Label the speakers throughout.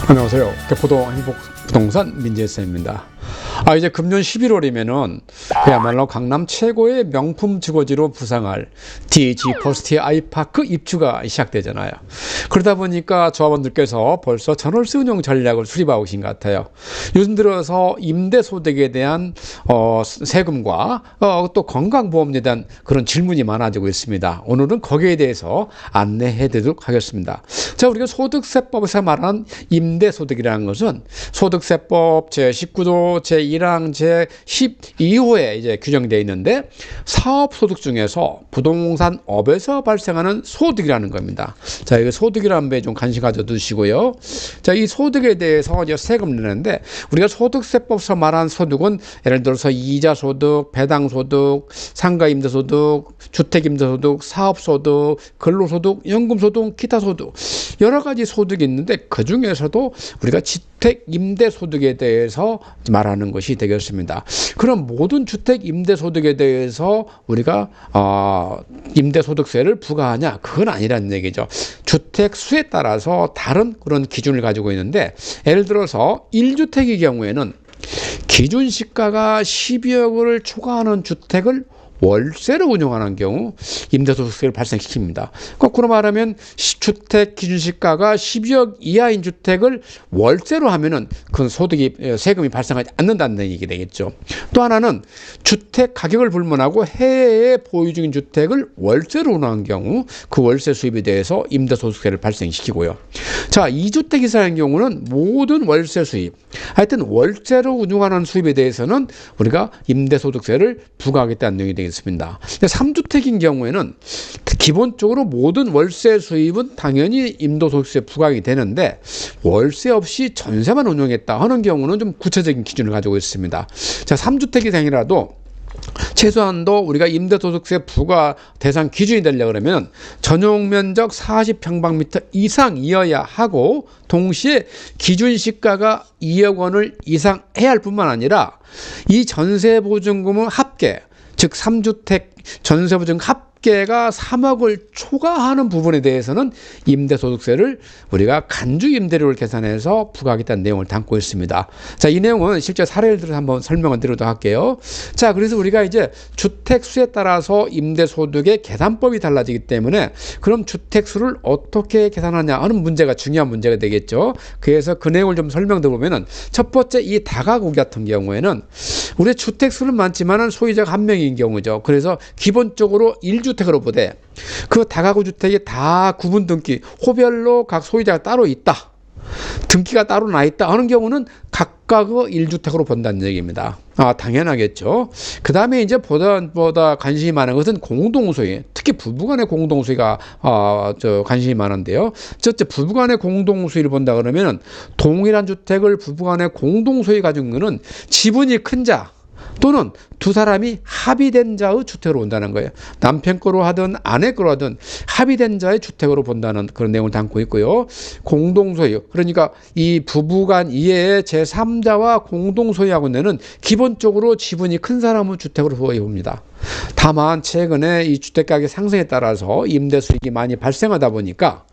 Speaker 1: 안녕하세요. 개포도 행복부동산 민재쌤입니다. 이제 금년 11월이면은 그야말로 강남 최고의 명품 주거지로 부상할 DH 퍼스트 아이파크 입주가 시작되잖아요. 그러다 보니까 조합원들께서 벌써 전월세 운영 전략을 수립하고 계신 것 같아요. 요즘 들어서 임대소득에 대한 세금과 또 건강보험에 대한 그런 질문이 많아지고 있습니다. 오늘은 거기에 대해서 안내해 드리도록 하겠습니다. 자, 우리가 소득세법에서 말하는 임대소득이라는 것은 소득세법 제19조 제1항 제12호에 이제 규정되어 있는데 사업소득 중에서 부동산 업에서 발생하는 소득이라는 겁니다. 자, 이거 소득이라는 데 좀 관심 가져 두시고요. 자, 이 소득에 대해서 이제 세금 내는데 우리가 소득세법에서 말하는 소득은 예를 들어서 이자소득, 배당소득, 상가임대소득, 주택임대소득, 사업소득, 근로소득, 연금소득, 기타소득 여러 가지 소득이 있는데 그 중에서도 우리가 주택임대소득에 대해서 말하는 것이 되겠습니다. 그럼 모든 주택임대소득에 대해서 우리가 임대소득세를 부과하냐? 그건 아니라는 얘기죠. 주택수에 따라서 다른 그런 기준을 가지고 있는데 예를 들어서 1주택의 경우에는 기준시가가 12억을 초과하는 주택을 월세로 운영하는 경우 임대소득세를 발생시킵니다. 거꾸로 말하면 주택 기준시가가 12억 이하인 주택을 월세로 하면은 그 세금이 발생하지 않는다는 얘기 되겠죠. 또 하나는 주택 가격을 불문하고 해외에 보유 중인 주택을 월세로 운영하는 경우 그 월세 수입에 대해서 임대소득세를 발생시키고요. 자, 2주택 이상의 경우는 모든 월세 수입, 하여튼 월세로 운영하는 수입에 대해서는 우리가 임대소득세를 부과하겠다는 내용이 되겠습니다. 3주택인 경우에는 기본적으로 모든 월세 수입은 당연히 임대소득세 부과하게 되는데 월세 없이 전세만 운영했다 하는 경우는 좀 구체적인 기준을 가지고 있습니다. 자, 3주택 이상이라도 최소한도 우리가 임대소득세 부과 대상 기준이 되려고 그러면 전용 면적 40평방미터 이상이어야 하고 동시에 기준시가가 2억 원을 이상 해야 할 뿐만 아니라 이 전세보증금은 합계 즉 3주택 전세보증 합계가 3억을 초과하는 부분에 대해서는 임대소득세를 우리가 간주임대료를 계산해서 부과하겠다는 내용을 담고 있습니다. 자, 이 내용은 실제 사례를 들어서 한번 설명을 드리도록 할게요. 자, 그래서 우리가 이제 주택수에 따라서 임대소득의 계산법이 달라지기 때문에 그럼 주택수를 어떻게 계산하냐 하는 문제가 중요한 문제가 되겠죠. 그래서 그 내용을 좀 설명드리면은 첫 번째 이 다가구 같은 경우에는 우리 주택수는 많지만은 소유자가 한 명인 경우죠. 그래서 기본적으로 1주택으로 보되 그 다가구 주택이 다 구분 등기, 호별로 각 소유자가 따로 있다. 등기가 따로 나 있다 하는 경우는 각각의 1주택으로 본다는 얘기입니다. 당연하겠죠. 그 다음에 이제 보다 관심이 많은 것은 공동소유, 특히 부부간의 공동소유가 관심이 많은데요. 첫째, 부부간의 공동소유를 본다 그러면 동일한 주택을 부부간의 공동소유 가진 거는 지분이 큰 자 또는 두 사람이 합의된 자의 주택으로 본다는 거예요. 남편 거로 하든 아내 거로 하든 합의된 자의 주택으로 본다는 그런 내용을 담고 있고요. 공동소유, 그러니까 이 부부간 이외의 제3자와 공동소유하고는 기본적으로 지분이 큰 사람은 주택으로 봅니다. 다만 최근에 이 주택가격 상승에 따라서 임대수익이 많이 발생하다 보니까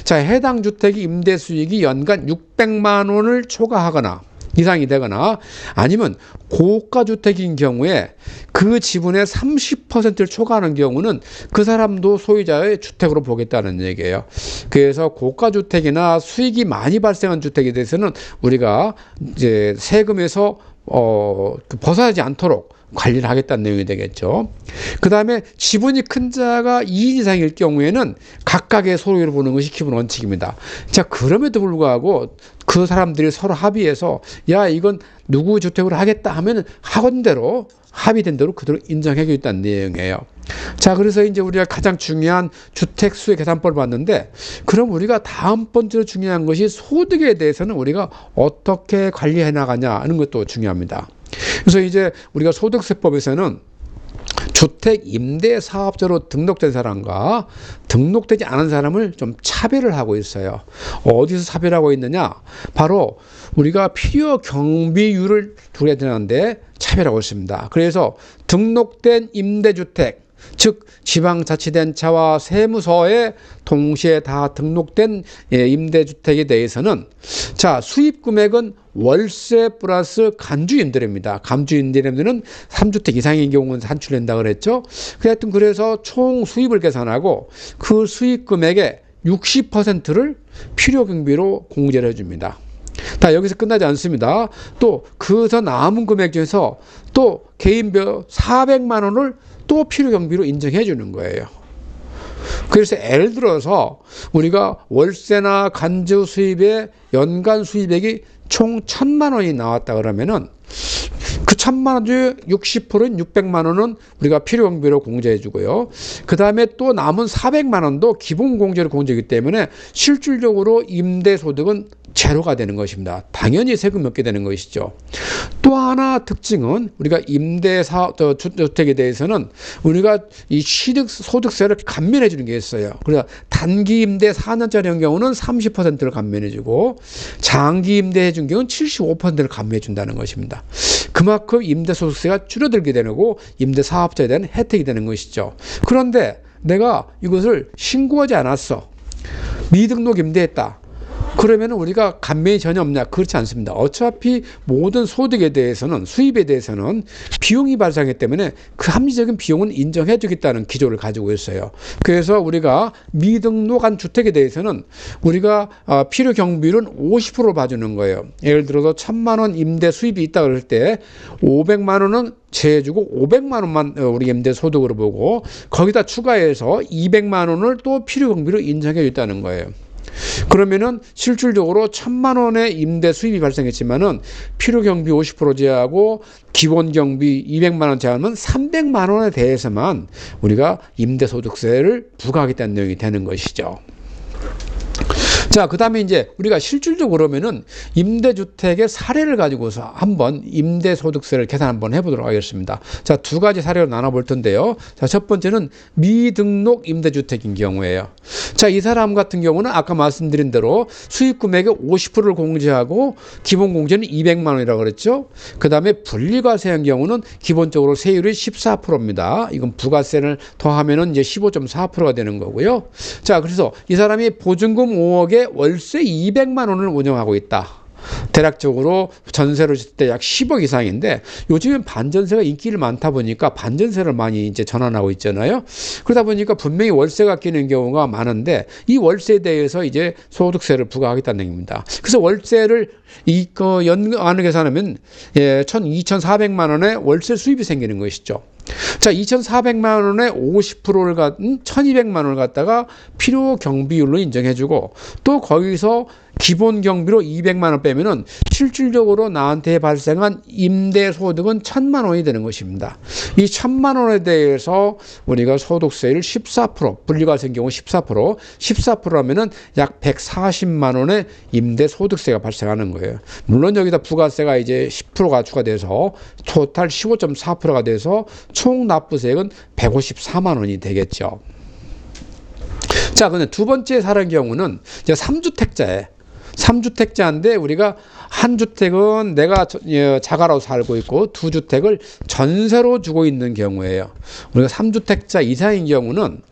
Speaker 1: 자, 해당 주택이 임대수익이 연간 600만 원을 초과하거나 이상이 되거나 아니면 고가주택인 경우에 그 지분의 30%를 초과하는 경우는 그 사람도 소유자의 주택으로 보겠다는 얘기예요. 그래서 고가주택이나 수익이 많이 발생한 주택에 대해서는 우리가 이제 세금에서 벗어나지 않도록 관리를 하겠다는 내용이 되겠죠. 그 다음에 지분이 큰 자가 2인 이상일 경우에는 각각의 소유를 보는 것이 기본 원칙입니다. 자, 그럼에도 불구하고 그 사람들이 서로 합의해서 야, 이건 누구 주택으로 하겠다 하면 학원대로 합의된 대로 그대로 인정해 주겠다는 내용이에요. 자, 그래서 이제 우리가 가장 중요한 주택수의 계산법을 봤는데 그럼 우리가 다음 번째로 중요한 것이 소득에 대해서는 우리가 어떻게 관리해 나가냐 하는 것도 중요합니다. 그래서 이제 우리가 소득세법에서는 주택 임대 사업자로 등록된 사람과 등록되지 않은 사람을 좀 차별을 하고 있어요. 어디서 차별하고 있느냐? 바로 우리가 필요 경비율을 두게 되는데 차별하고 있습니다. 그래서 등록된 임대주택 즉 지방자치단체와 세무서에 동시에 다 등록된 임대주택에 대해서는 자, 수입 금액은 월세 플러스 간주임대료입니다. 간주임대료는 3주택 이상인 경우는 산출된다 그랬죠. 하여튼 그래서 총 수입을 계산하고 그 수입 금액의 60%를 필요경비로 공제를 해줍니다. 다 여기서 끝나지 않습니다. 또 그서 남은 금액 중에서 또 개인별 400만 원을 또 필요경비로 인정해 주는 거예요. 그래서 예를 들어서 우리가 월세나 간주 수입의 연간 수입액이 총 1,000만 원이 나왔다 그러면은 그 1,000만 원 중에 60%인 600만 원은 우리가 필요경비로 공제해 주고요. 그 다음에 또 남은 400만 원도 기본공제로 공제하기 때문에 실질적으로 임대소득은 제로가 되는 것입니다. 당연히 세금 묻게 되는 것이죠. 또 하나 특징은 우리가 임대주택에 대해서는 우리가 이 소득세를 감면해 주는 게 있어요. 그래서 단기 임대 4년짜리 경우는 30%를 감면해 주고 장기 임대해 준 경우는 75%를 감면해 준다는 것입니다. 그만큼 임대소득세가 줄어들게 되고 임대사업자에 대한 혜택이 되는 것이죠. 그런데 내가 이것을 신고하지 않았어. 미등록 임대했다. 그러면 우리가 감면이 전혀 없냐? 그렇지 않습니다. 어차피 모든 소득에 대해서는 수입에 대해서는 비용이 발생하기 때문에 그 합리적인 비용은 인정해 주겠다는 기조를 가지고 있어요. 그래서 우리가 미등록한 주택에 대해서는 우리가 필요 경비율은 50% 봐주는 거예요. 예를 들어서 1,000만 원 임대 수입이 있다 그럴 때 500만 원은 제해주고 500만 원만 우리 임대 소득으로 보고 거기다 추가해서 200만 원을 또 필요 경비로 인정해 줬다는 거예요. 그러면은 실질적으로 1,000만 원의 임대 수입이 발생했지만은 필요 경비 50% 제하고 기본 경비 200만 원 제하면 300만 원에 대해서만 우리가 임대소득세를 부과하겠다는 내용이 되는 것이죠. 자, 그 다음에 이제 우리가 실질적으로 그러면은 임대주택의 사례를 가지고서 한번 임대소득세를 계산 한번 해보도록 하겠습니다. 자, 두 가지 사례로 나눠볼 텐데요. 자, 첫 번째는 미등록 임대주택인 경우에요. 자, 이 사람 같은 경우는 아까 말씀드린 대로 수입 금액의 50%를 공제하고 기본 공제는 200만 원이라고 그랬죠. 그 다음에 분리과세인 경우는 기본적으로 세율이 14%입니다. 이건 부가세를 더하면은 이제 15.4%가 되는 거고요. 자, 그래서 이 사람이 보증금 5억에 월세 200만 원을 운영하고 있다. 대략적으로 전세로 줄 때 약 10억 이상인데 요즘엔 반전세가 인기를 많다 보니까 반전세를 많이 이제 전환하고 있잖아요. 그러다 보니까 분명히 월세가 끼는 경우가 많은데 이 월세에 대해서 이제 소득세를 부과하겠다는 얘기입니다. 그래서 월세를 연간을 계산하면 2,400만 원의 월세 수입이 생기는 것이죠. 자, 2,400만 원에 50%를 갖은 1,200만 원을 갖다가 필요 경비율로 인정해주고 또 거기서 기본 경비로 200만 원 빼면은 실질적으로 나한테 발생한 임대 소득은 1,000만 원이 되는 것입니다. 이 1,000만 원에 대해서 우리가 소득세를 14%, 분리과세인 경우 14%하면은 약 140만 원의 임대 소득세가 발생하는 거예요. 물론 여기다 부가세가 이제 10%가 추가돼서 토탈 15.4%가 돼서 총 납부세액은 154만 원이 되겠죠. 자, 근데 두 번째 사례의 경우는 이제 3주택자인데 우리가 한 주택은 내가 자가로 살고 있고 두 주택을 전세로 주고 있는 경우에요. 우리가 3주택자 이상인 경우는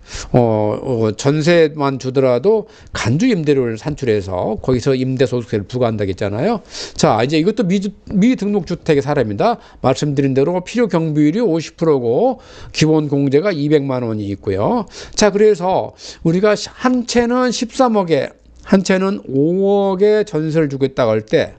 Speaker 1: 전세만 주더라도 간주 임대료를 산출해서 거기서 임대소득세를 부과한다고 했잖아요. 자, 이제 이것도 미등록 주택의 사례입니다. 말씀드린 대로 필요 경비율이 50%고 기본 공제가 200만 원이 있고요. 자, 그래서 우리가 한 채는 13억에 한 채는 5억에 전세를 주고 있다고 할 때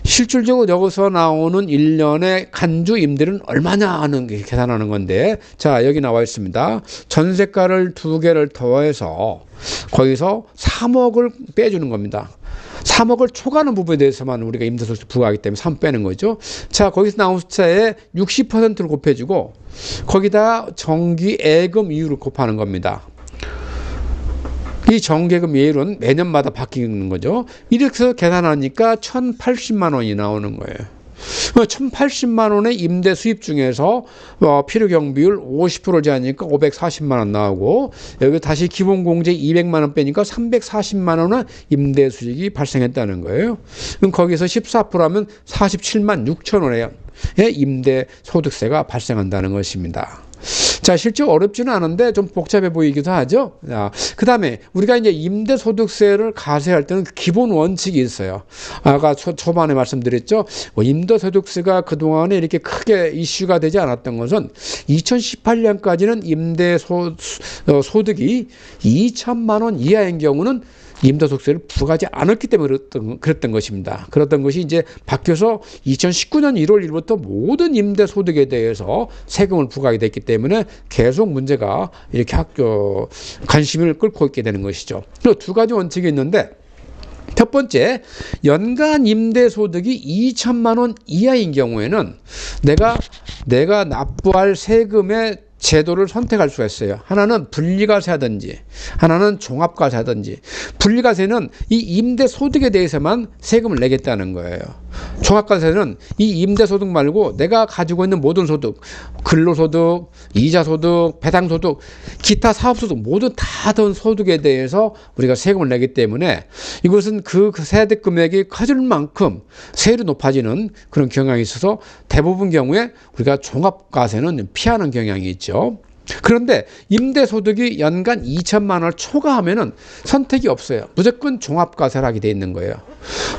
Speaker 1: 실질적으로 여기서 나오는 1년의 간주 임대료는 얼마냐 하는 게 계산하는 건데 자, 여기 나와 있습니다. 전세가를 두 개를 더해서 거기서 3억을 빼주는 겁니다. 3억을 초과하는 부분에 대해서만 우리가 임대소득세 부과하기 때문에 3 빼는 거죠. 자, 거기서 나온 숫자에 60%를 곱해주고 거기다 정기예금 이율을 곱하는 겁니다. 이 정기예금 이율은 매년마다 바뀌는 거죠. 이렇게 해서 계산하니까 1,080만 원이 나오는 거예요. 1,080만 원의 임대 수입 중에서 필요 경비율 50% 제하니까 540만 원 나오고 여기 다시 기본 공제 200만 원 빼니까 340만 원의 임대 수익이 발생했다는 거예요. 그럼 거기서 14%하면 47만 6천 원의 임대 소득세가 발생한다는 것입니다. 자, 실제 어렵지는 않은데 좀 복잡해 보이기도 하죠. 그 다음에 우리가 이제 임대소득세를 과세할 때는 기본 원칙이 있어요. 아까 초반에 말씀드렸죠. 임대소득세가 그동안에 이렇게 크게 이슈가 되지 않았던 것은 2018년까지는 임대소득이 2천만 원 이하인 경우는 임대소득세를 부과하지 않았기 때문에 그랬던 것입니다. 그랬던 것이 이제 바뀌어서 2019년 1월 1일부터 모든 임대소득에 대해서 세금을 부과하게 됐기 때문에 계속 문제가 이렇게 관심을 끌고 있게 되는 것이죠. 그리고 두 가지 원칙이 있는데, 첫 번째, 연간 임대소득이 2천만 원 이하인 경우에는 내가 납부할 세금의 제도를 선택할 수가 있어요. 하나는 분리과세 하든지, 하나는 종합과세 하든지. 분리과세는 이 임대소득에 대해서만 세금을 내겠다는 거예요. 종합과세는 이 임대소득 말고 내가 가지고 있는 모든 소득, 근로소득, 이자소득, 배당소득, 기타 사업소득 모두 다 든 소득에 대해서 우리가 세금을 내기 때문에 이것은 그 세액 금액이 커질 만큼 세율이 높아지는 그런 경향이 있어서 대부분 경우에 우리가 종합과세는 피하는 경향이 있죠. 그런데 임대소득이 연간 2천만 원을 초과하면은 선택이 없어요. 무조건 종합과세를 하게 돼 있는 거예요.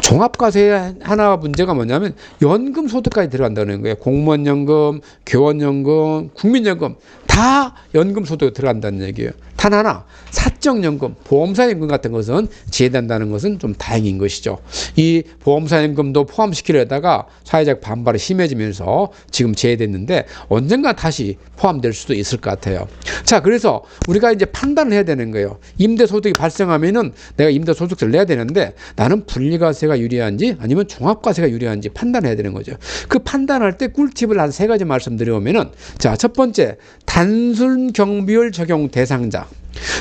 Speaker 1: 종합과세의 하나 문제가 뭐냐면 연금소득까지 들어간다는 거예요. 공무원연금, 교원연금, 국민연금 다 연금소득에 들어간다는 얘기예요. 단 하나, 사적연금, 보험사연금 같은 것은 제외된다는 것은 좀 다행인 것이죠. 이 보험사연금도 포함시키려다가 사회적 반발이 심해지면서 지금 제외됐는데 언젠가 다시 포함될 수도 있을 것 같아요. 자, 그래서 우리가 이제 판단을 해야 되는 거예요. 임대소득이 발생하면은 내가 임대소득세를 내야 되는데 나는 분리과세가 유리한지 아니면 종합과세가 유리한지 판단해야 되는 거죠. 그 판단할 때 꿀팁을 한 세 가지 말씀드려보면은, 자, 첫 번째, 단순 경비율 적용 대상자.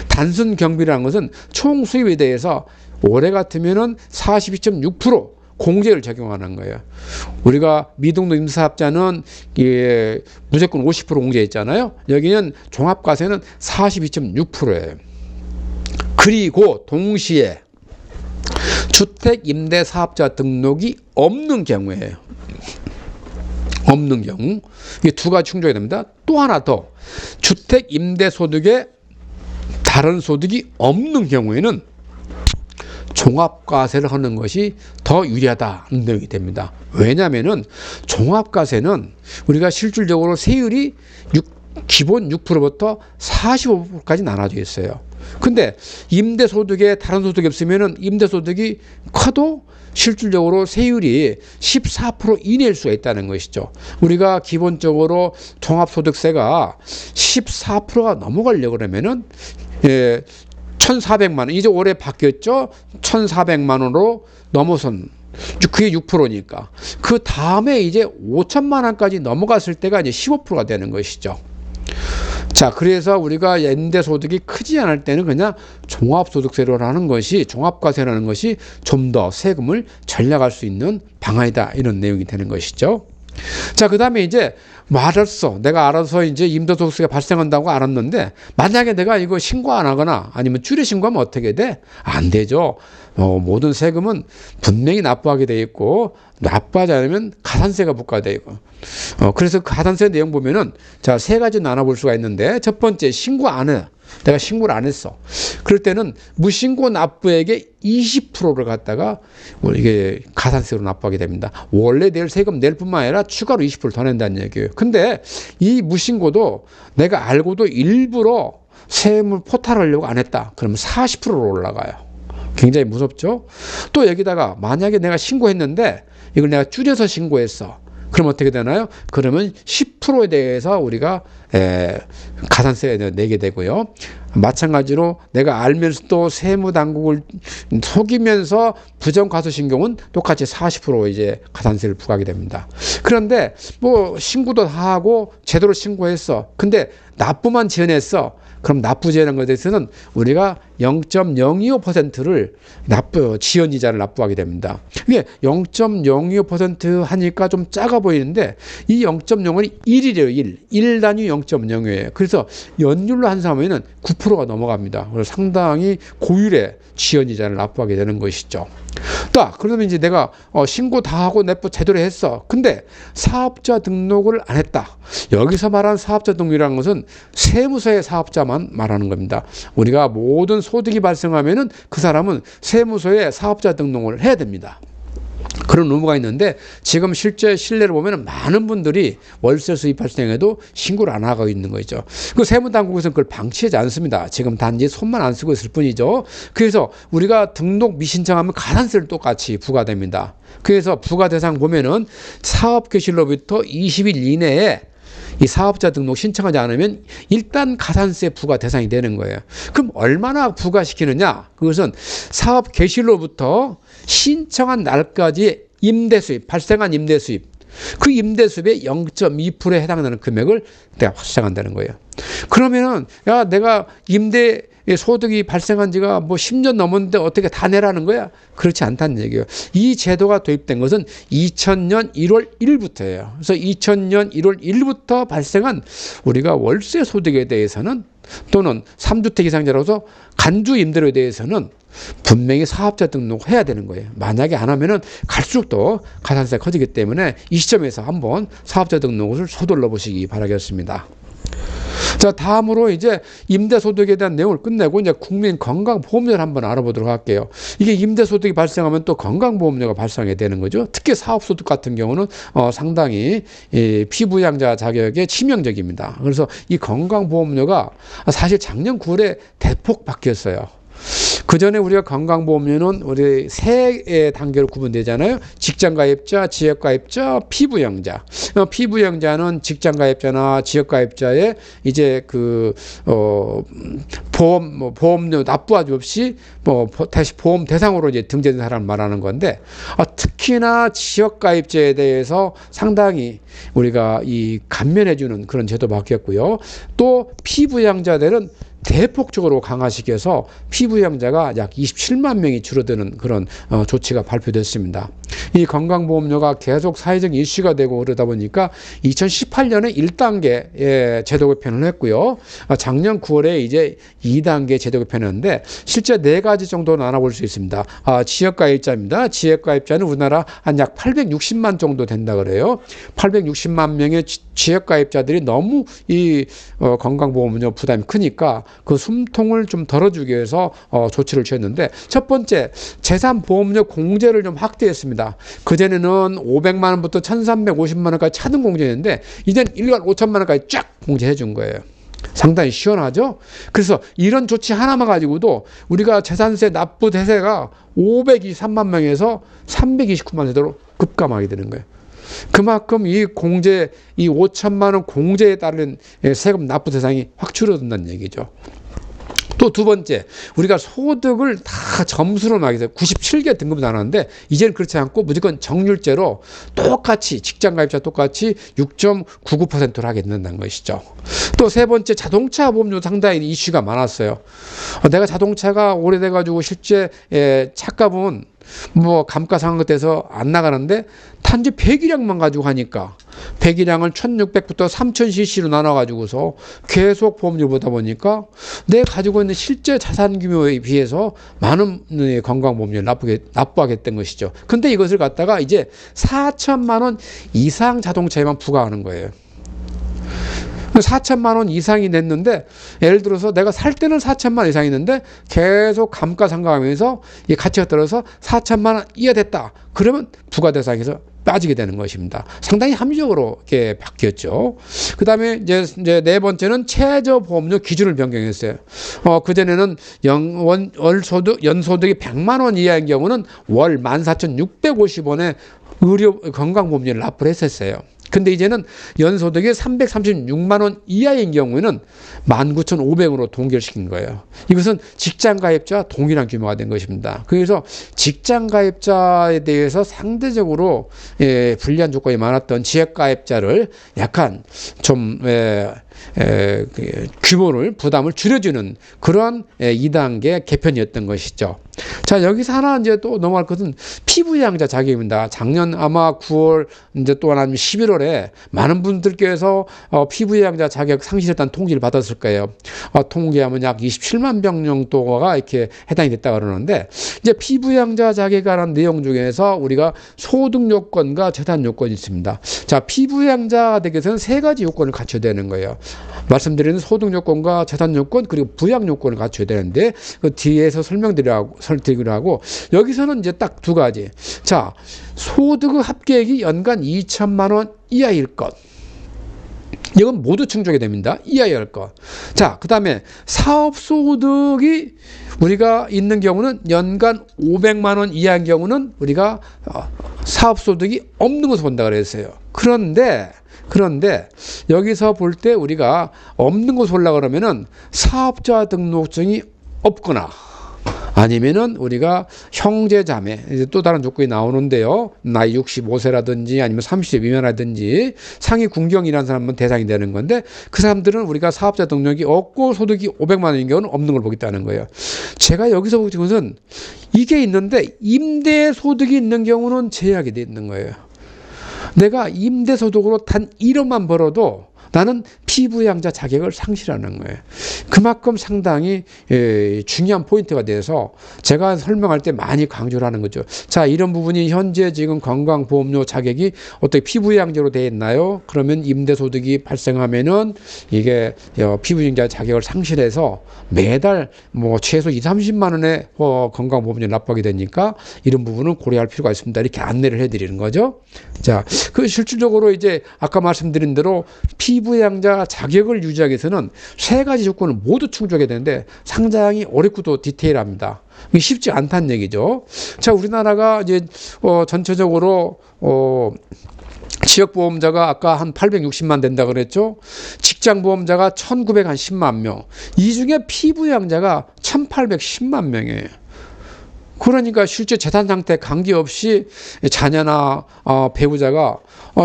Speaker 1: 단순 경비라는 것은 총 수입에 대해서 올해 같으면은 42.6% 공제를 적용하는 거예요. 우리가 미등록 임대사업자는 무조건 50% 공제했잖아요. 여기는 종합과세는 42.6%예요. 그리고 동시에 주택 임대사업자 등록이 없는 경우에요. 없는 경우. 이게 두 가지 충족이 됩니다. 또 하나 더. 주택 임대소득에 다른 소득이 없는 경우에는 종합과세를 하는 것이 더 유리하다는 내용이 됩니다. 왜냐하면은 종합과세는 우리가 실질적으로 세율이 기본 6%부터 45%까지 나눠져 있어요. 근데 임대소득에 다른 소득이 없으면은 임대소득이 커도 실질적으로 세율이 14% 이내일 수가 있다는 것이죠. 우리가 기본적으로 종합소득세가 14%가 넘어가려고 그러면은 1,400만 원, 이제 올해 바뀌었죠. 1,400만 원으로 넘어선, 그게 6%니까. 그 다음에 이제 5천만 원까지 넘어갔을 때가 이제 15%가 되는 것이죠. 자, 그래서 우리가 임대소득이 크지 않을 때는 그냥 종합소득세로 하는 것이, 종합과세라는 것이 좀 더 세금을 절약할 수 있는 방안이다, 이런 내용이 되는 것이죠. 자, 그 다음에 이제 내가 알아서 이제 임대소득세가 발생한다고 알았는데, 만약에 내가 이거 신고 안 하거나 아니면 줄여 신고하면 어떻게 돼? 안 되죠. 모든 세금은 분명히 납부하게 돼 있고, 납부하지 않으면 가산세가 부과되어 있고. 그래서 그 가산세 내용 보면은, 자, 세 가지 나눠볼 수가 있는데, 첫 번째, 신고 안 해. 내가 신고를 안 했어. 그럴 때는 무신고 납부액의 20%를 갖다가 이게 가산세로 납부하게 됩니다. 원래 낼 세금 낼 뿐만 아니라 추가로 20%를 더 낸다는 얘기예요. 근데 이 무신고도 내가 알고도 일부러 세금을 포탈하려고 안 했다. 그러면 40%로 올라가요. 굉장히 무섭죠? 또 여기다가 만약에 내가 신고했는데 이걸 내가 줄여서 신고했어. 그럼 어떻게 되나요? 그러면 10%에 대해서 우리가 가산세 내게 되고요. 마찬가지로 내가 알면서도 세무당국을 속이면서 부정과소신고는 똑같이 40% 이제 가산세를 부과하게 됩니다. 그런데 뭐 신고도 다 하고 제대로 신고했어. 근데 납부만 지연했어. 그럼 납부 지연한 것에 대해서는 우리가 0.025%를 지연이자를 납부하게 됩니다. 이게 0.025% 하니까 좀 작아 보이는데 이 0.0은 1이래요. 1 단위 0.0이에요. 그래서 연율로 환산하면 9%가 넘어갑니다. 그래서 상당히 고율의 지연이자를 납부하게 되는 것이죠. 딱 그러면 이제 내가 신고 다 하고 납부 제대로 했어. 근데 사업자 등록을 안 했다. 여기서 말하는 사업자 등록이라는 것은 세무서의 사업자만 말하는 겁니다. 우리가 모든 소득이 발생하면은 그 사람은 세무서에 사업자 등록을 해야 됩니다. 그런 의무가 있는데 지금 실제 실례를 보면 많은 분들이 월세 수입 발생해도 신고를 안 하고 있는 거죠. 그 세무당국에서는 그걸 방치하지 않습니다. 지금 단지 손만 안 쓰고 있을 뿐이죠. 그래서 우리가 등록 미신청하면 가산세를 똑같이 부과됩니다. 그래서 부과 대상 보면은 사업 개시로부터 20일 이내에 이 사업자 등록 신청하지 않으면 일단 가산세 부과 대상이 되는 거예요. 그럼 얼마나 부과시키느냐? 그것은 사업 개시로부터 신청한 날까지 임대수입, 발생한 임대수입, 그 임대수입의 0.2%에 해당하는 금액을 내가 발생한다는 거예요. 그러면은 야 내가 임대 소득이 발생한 지가 뭐 10년 넘었는데 어떻게 다 내라는 거야? 그렇지 않다는 얘기예요. 이 제도가 도입된 것은 2000년 1월 1일부터예요. 그래서 2000년 1월 1일부터 발생한 우리가 월세 소득에 대해서는 또는 3주택 이상자로서 간주 임대료에 대해서는 분명히 사업자 등록해야 되는 거예요. 만약에 안 하면은 갈수록 더 가산세가 커지기 때문에 이 시점에서 한번 사업자 등록을 서둘러 보시기 바라겠습니다. 자, 다음으로 이제 임대소득에 대한 내용을 끝내고 이제 국민건강보험료를 한번 알아보도록 할게요. 이게 임대소득이 발생하면 또 건강보험료가 발생하게 되는 거죠. 특히 사업소득 같은 경우는 상당히 피부양자 자격에 치명적입니다. 그래서 이 건강보험료가 사실 작년 9월에 대폭 바뀌었어요. 그 전에 우리가 건강보험료는 우리 세 단계로 구분되잖아요. 직장가입자, 지역가입자, 피부양자. 피부양자는 직장가입자나 지역가입자의 이제 보험료 납부하지 없이 다시 보험 대상으로 이제 등재된 사람을 말하는 건데, 특히나 지역가입자에 대해서 상당히 우리가 이 감면해주는 그런 제도 바뀌었고요. 또 피부양자들은 대폭적으로 강화시켜서 피부양자가 약 27만 명이 줄어드는 그런 조치가 발표됐습니다. 이 건강보험료가 계속 사회적 이슈가 되고 그러다 보니까 2018년에 1단계 제도 개편을 했고요. 작년 9월에 이제 2단계 제도 개편했는데 실제 4가지 정도 나눠볼 수 있습니다. 지역가입자입니다. 지역가입자는 우리나라 한 약 860만 정도 된다 그래요. 860만 명의 지역가입자들이 너무 이 건강보험료 부담이 크니까 그 숨통을 좀 덜어주기 위해서 조치를 취했는데, 첫 번째 재산보험료 공제를 좀 확대했습니다. 그전에는 500만 원부터 1350만 원까지 차등 공제였는데 이제는 1억 5천만 원까지 쫙 공제해 준 거예요. 상당히 시원하죠? 그래서 이런 조치 하나만 가지고도 우리가 재산세 납부 대세가 523만 명에서 329만 세대로 급감하게 되는 거예요. 그만큼 이 5천만 원 공제에 따른 세금 납부 대상이 확 줄어든다는 얘기죠. 또 두 번째, 우리가 소득을 다 점수로 나가서 97개 등급이 나눴는데 이제는 그렇지 않고 무조건 정률제로 똑같이 직장가입자 똑같이 6.99%로 하게 된다는 것이죠. 또 세 번째, 자동차 보험료 상당히 이슈가 많았어요. 내가 자동차가 오래돼가지고 실제 차값은 감가상각돼서 안 나가는데 단지 배기량만 가지고 하니까 배기량을 1600부터 3000cc로 나눠가지고서 계속 보험료 보다 보니까 내 가지고 있는 실제 자산 규모에 비해서 많은 건강보험료를 납부하게 된 것이죠. 근데 이것을 갖다가 이제 4천만 원 이상 자동차에만 부과하는 거예요. 4천만 원 이상이 냈는데, 예를 들어서 내가 살 때는 4천만 원 이상이었는데 계속 감가상각하면서 이 가치가 떨어져서 4천만 원 이하 됐다. 그러면 부과 대상에서 빠지게 되는 것입니다. 상당히 합리적으로 이렇게 바뀌었죠. 그 다음에 이제 네 번째는 최저보험료 기준을 변경했어요. 그전에는 연소득이 100만 원 이하인 경우는 월 14,650원의 건강보험료를 납부를 했었어요. 근데 이제는 연소득이 336만 원 이하인 경우에는 19,500원으로 동결시킨 거예요. 이것은 직장가입자와 동일한 규모가 된 것입니다. 그래서 직장가입자에 대해서 상대적으로 불리한 조건이 많았던 지역가입자를 약간 좀 규모를 부담을 줄여주는 그런 2단계 개편이었던 것이죠. 자, 여기서 하나 이제 또 넘어갈 것은 피부양자 자격입니다. 작년 아마 9월 이제 또 아니면 11월에 많은 분들께서 피부양자 자격 상실했다는 통지를 받았을 거예요. 통계하면 약 27만 병 정도가 이렇게 해당이 됐다 그러는데, 이제 피부양자 자격에 관한 내용 중에서 우리가 소득 요건과 재산 요건이 있습니다. 자, 피부양자가 되기 위해서는 세 가지 요건을 갖춰야 되는 거예요. 말씀드리는 소득 요건과 재산 요건 그리고 부양 요건을 갖춰야 되는데, 그 뒤에서 설명드리기로 하고, 여기서는 이제 딱 두 가지. 자, 소득 합계액이 연간 2천만 원 이하일 것. 이건 모두 충족이 됩니다. 이하일 것. 자, 그 다음에 사업소득이 우리가 있는 경우는 연간 500만 원 이하인 경우는 우리가 사업소득이 없는 것을 본다 그랬어요. 그런데 여기서 볼 때 우리가 없는 것을 보려고 그러면은 사업자 등록증이 없거나 아니면은 우리가 형제 자매, 이제 또 다른 조건이 나오는데요. 나이 65세라든지 아니면 30세 미만이라든지 상위 군경이라는 사람은 대상이 되는 건데, 그 사람들은 우리가 사업자 등록이 없고 소득이 500만 원인 경우는 없는 걸 보겠다는 거예요. 제가 여기서 보는 것은 이게 있는데 임대 소득이 있는 경우는 제약이 돼 있는 거예요. 내가 임대 소득으로 단 1억만 벌어도 나는 피부양자 자격을 상실하는 거예요. 그만큼 상당히 중요한 포인트가 돼서 제가 설명할 때 많이 강조를 하는 거죠. 자, 이런 부분이 현재 지금 건강보험료 자격이 어떻게 피부양자로 되어 있나요? 그러면 임대소득이 발생하면은 이게 피부양자 자격을 상실해서 매달 뭐 최소 20-30만 원의 건강보험료 납부하게 되니까 이런 부분은 고려할 필요가 있습니다. 이렇게 안내를 해드리는 거죠. 자, 그 실질적으로 이제 아까 말씀드린 대로 피부양자 자격을 유지하기 위해서는 세 가지 조건을 모두 충족해야 되는데 상당히 어렵고도 디테일합니다. 쉽지 않다는 얘기죠. 자, 우리나라가 이제 전체적으로 지역보험자가 아까 한 860만 된다 그랬죠. 직장보험자가 1910만 명. 이 중에 피부양자가 1810만 명이에요. 그러니까 실제 재산 상태 관계없이 자녀나 배우자가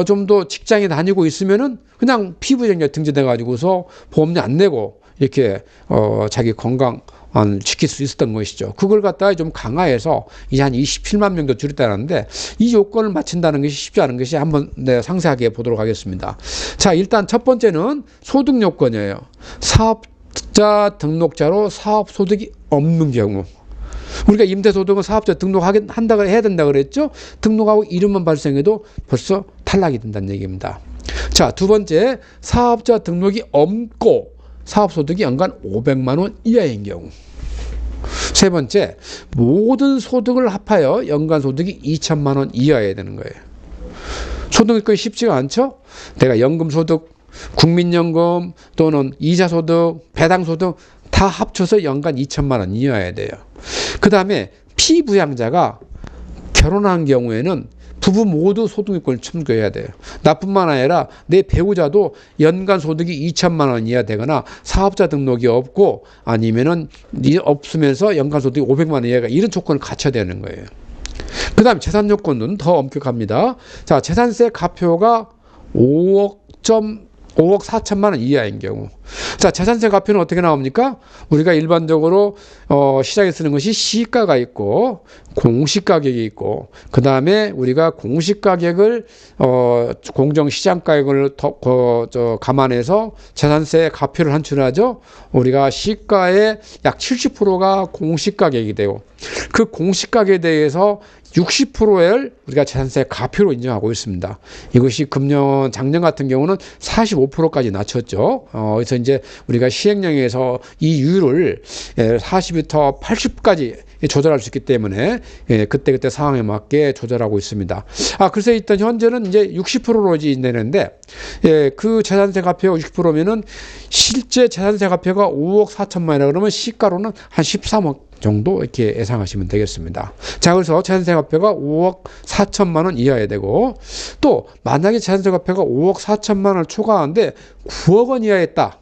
Speaker 1: 좀 더 직장에 다니고 있으면은 그냥 피부양자 등재돼 가지고서 보험료 안 내고 이렇게 자기 건강 지킬 수 있었던 것이죠. 그걸 갖다가 좀 강화해서 이제 한 27만 명도 줄였다는데, 이 요건을 맞춘다는 것이 쉽지 않은 것이 한번 상세하게 보도록 하겠습니다. 자, 일단 첫 번째는 소득 요건이에요. 사업자 등록자로 사업 소득이 없는 경우. 우리가 임대소득은 사업자 해야 된다 그랬죠. 등록하고 이름만 발생해도 벌써 탈락이 된다는 얘기입니다. 자, 두 번째, 사업자 등록이 없고 사업소득이 연간 500만 원 이하인 경우. 세 번째, 모든 소득을 합하여 연간 소득이 2천만 원 이하여야 되는 거예요. 소득이 쉽지가 않죠. 내가 연금소득, 국민연금 또는 이자소득, 배당소득 다 합쳐서 연간 2천만 원 이하여야 돼요. 그 다음에 피부양자가 결혼한 경우에는 부부 모두 소득요건을 충족해야 돼요. 나뿐만 아니라 내 배우자도 연간 소득이 2천만 원 이하 되거나 사업자 등록이 없고 아니면은 없으면서 연간 소득이 500만 원 이하가 이런 조건을 갖춰야 되는 거예요. 그 다음에 재산 요건은 더 엄격합니다. 자, 재산세 가표가 5억 4천만 원 이하인 경우. 자, 재산세 가표는 어떻게 나옵니까? 우리가 일반적으로 시장에 쓰는 것이 시가가 있고 공시가격이 있고, 그 다음에 우리가 공시가격을 공정시장가격을 감안해서 재산세 가표를 환출하죠. 우리가 시가의 약 70%가 공시가격이 되고, 그 공시가격에 대해서 60%를 우리가 재산세 가표로 인정하고 있습니다. 이것이 작년 같은 경우는 45%까지 낮췄죠. 그래서 이제 우리가 시행령에서 이 유율을 40부터 80까지 조절할 수 있기 때문에 그때 상황에 맞게 조절하고 있습니다. 그래서 일단 현재는 이제 60%로 내는데, 그 재산세 가표가 60%면은 실제 재산세 가표가 5억 4천만 원이라 그러면 시가로는 한 13억 정도 이렇게 예상하시면 되겠습니다. 자, 그래서 재산세 가표가 5억 4천만 원 이하여야 되고, 또 만약에 재산세 가표가 5억 4천만 원을 초과하는데 9억 원 이하였다.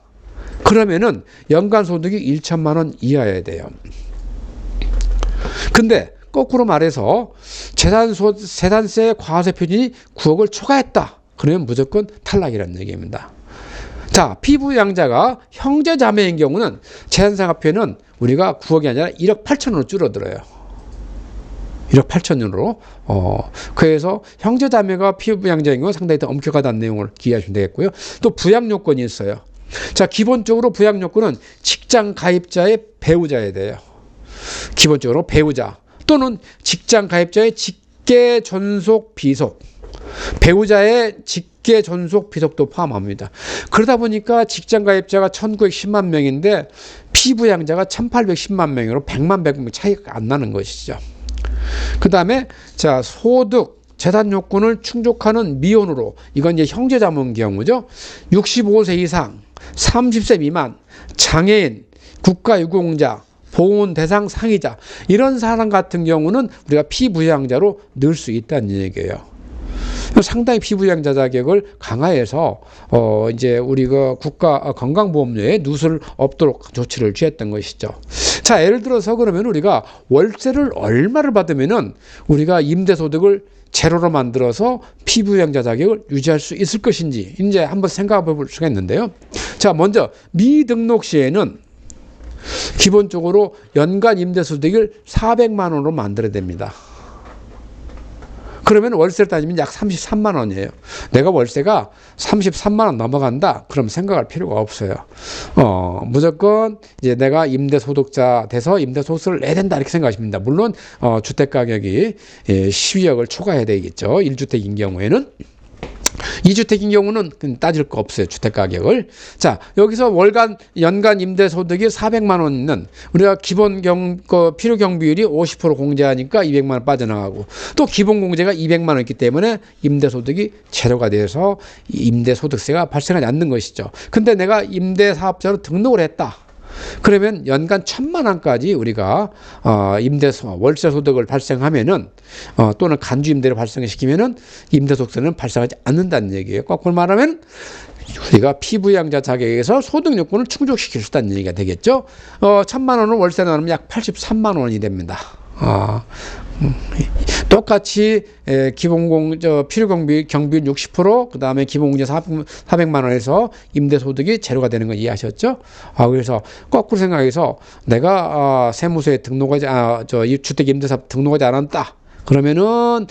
Speaker 1: 그러면은 연간 소득이 1천만 원 이하여야 돼요. 근데 거꾸로 말해서 재산세 과세 표준이 9억을 초과했다. 그러면 무조건 탈락이라는 얘기입니다. 자, 피부양자가 형제 자매인 경우는 재산상각표는 우리가 9억이 아니라 1억 8천으로 줄어들어요. 1억 8천으로. 그래서 형제 자매가 피부양자인 경우 상당히 더 엄격하다는 내용을 기억하시면 되겠고요. 또 부양 요건이 있어요. 자, 기본적으로 부양 요건은 직장 가입자의 배우자여야 돼요. 기본적으로 배우자 또는 직장 가입자의 직계 존속 비속, 배우자의 직계 존속 비속도 포함합니다. 그러다 보니까 직장 가입자가 1910만 명인데 피부양자가 1810만 명으로 100만 100명 차이가 안 나는 것이죠. 그 다음에 자, 소득 재산 요건을 충족하는 미혼으로, 이건 이제 형제자매인 경우죠. 65세 이상, 30세 미만, 장애인, 국가유공자, 보훈 대상 상이자, 이런 사람 같은 경우는 우리가 피부양자로 넣을 수 있다는 얘기예요. 상당히 피부양자 자격을 강화해서 이제 우리가 국가 건강보험료에 누수를 없도록 조치를 취했던 것이죠. 자, 예를 들어서 그러면 우리가 월세를 얼마를 받으면은 우리가 임대소득을 제로로 만들어서 피부양자 자격을 유지할 수 있을 것인지 이제 한번 생각해 볼 수가 있는데요. 자, 먼저 미등록 시에는 기본적으로 연간 임대소득을 400만 원으로 만들어야 됩니다. 그러면 월세를 따지면 약 33만 원이에요. 내가 월세가 33만 원 넘어간다? 그럼 생각할 필요가 없어요. 무조건 이제 내가 임대소득자 돼서 임대소득세를 내야 된다 이렇게 생각하시면 됩니다. 물론 주택가격이 12억을 초과해야 되겠죠. 1주택인 경우에는. 2주택인 경우는 따질 거 없어요. 주택가격을. 자, 여기서 연간 임대소득이 400만 원은 우리가 기본 필요경비율이 50% 공제하니까 200만 원 빠져나가고, 또 기본 공제가 200만 원 있기 때문에 임대소득이 제로가 돼서 임대소득세가 발생하지 않는 것이죠. 근데 내가 임대사업자로 등록을 했다. 그러면 연간 1,000만 원까지 우리가 월세 소득을 발생하면은 또는 간주 임대를 발생시키면은 임대소득세는 발생하지 않는다는 얘기예요. 거꾸로 말하면 우리가 피부양자 자격에서 소득 요건을 충족시킬 수 있다는 얘기가 되겠죠. 1,000만 원을 월세 나누면 약 83만 원이 됩니다. 똑같이 필요경비율 60%, 그 다음에 기본공제 400만 원에서 임대소득이 제로가 되는 거 이해하셨죠? 그래서 거꾸로 생각해서 내가 세무서에 이 주택임대사업 등록하지 않았다. 그러면은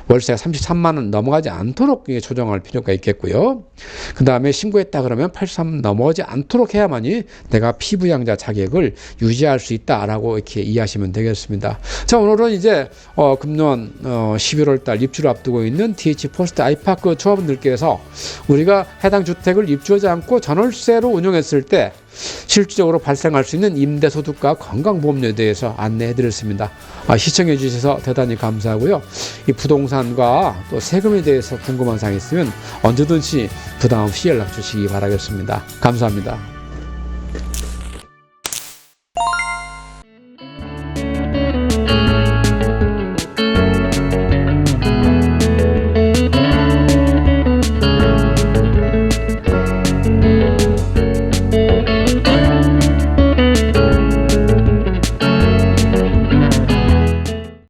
Speaker 1: 월세가 33만 원 넘어가지 않도록 조정할 필요가 있겠고요. 그 다음에 신고했다 그러면 83만 넘어가지 않도록 해야만이 내가 피부양자 자격을 유지할 수 있다라고 이렇게 이해하시면 되겠습니다. 자, 오늘은 이제 금년 11월 달 입주를 앞두고 있는 DH 포스트 아이파크 조합원들께서 우리가 해당 주택을 입주하지 않고 전월세로 운영했을 때 실질적으로 발생할 수 있는 임대소득과 건강보험료에 대해서 안내해드렸습니다. 시청해 주셔서 대단히 감사하고요. 이 부동산과 또 세금에 대해서 궁금한 사항이 있으면 언제든지 부담 없이 연락 주시기 바라겠습니다. 감사합니다.